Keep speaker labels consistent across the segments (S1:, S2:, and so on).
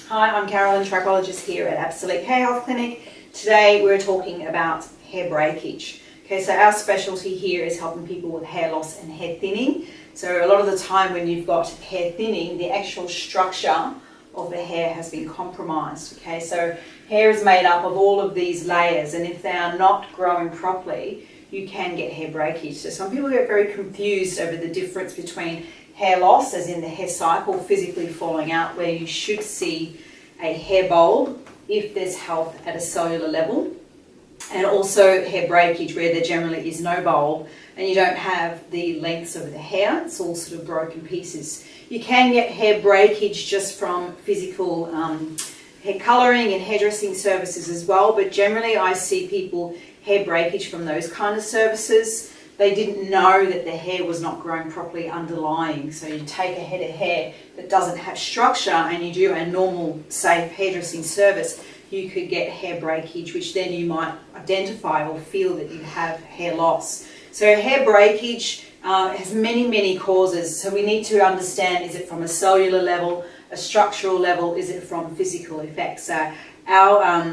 S1: Hi, I'm Carolyn, trichologist here at Absolique Hair Health Clinic. Today we're talking about hair breakage. Okay, so our specialty here is helping people with hair loss and hair thinning. So a lot of the time when you've got hair thinning, the actual structure of the hair has been compromised. Okay, so hair is made up of all of these layers, and if they are not growing properly, you can get hair breakage. So some people get very confused over the difference between hair loss, as in the hair cycle physically falling out, where you should see a hair bulb if there's health at a cellular level, and also hair breakage where there generally is no bulb and you don't have the lengths of the hair, it's all sort of broken pieces. You can get hair breakage just from physical hair colouring and hairdressing services as well, but generally I see people hair breakage from those kind of services. They didn't know that their hair was not growing properly underlying. So you take a head of hair that doesn't have structure and you do a normal, safe hairdressing service, you could get hair breakage, which then you might identify or feel that you have hair loss. So hair breakage has many causes. So we need to understand, is it from a cellular level, a structural level, is it from physical effects? So our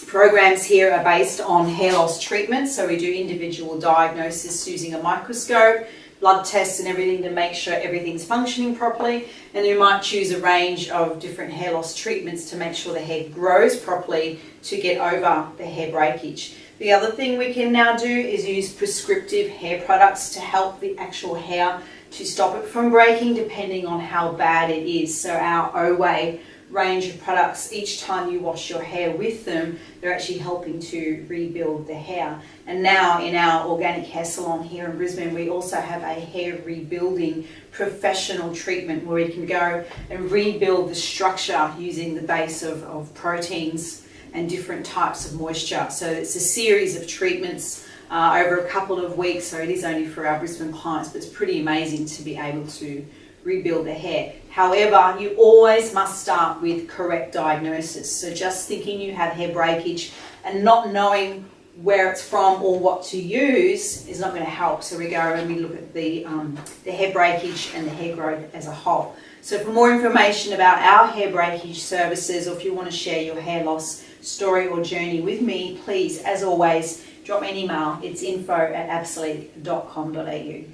S1: programs here are based on hair loss treatment, so we do individual diagnosis using a microscope, blood tests and everything to make sure everything's functioning properly, and you might choose a range of different hair loss treatments to make sure the hair grows properly to get over the hair breakage. The other thing we can now do is use prescriptive hair products to help the actual hair to stop it from breaking depending on how bad it is. So our Oway range of products, each time you wash your hair with them, they're actually helping to rebuild the hair. And now in our organic hair salon here in Brisbane, we also have a hair rebuilding professional treatment where we can go and rebuild the structure using the base of proteins and different types of moisture. So it's a series of treatments over a couple of weeks, so it is only for our Brisbane clients, but it's pretty amazing to be able to rebuild the hair. However, you always must start with correct diagnosis. So just thinking you have hair breakage and not knowing where it's from or what to use is not going to help. So we go and we look at the hair breakage and the hair growth as a whole. So for more information about our hair breakage services, or if you want to share your hair loss story or journey with me, please, as always, drop me an email. It's info@absolique.com.au.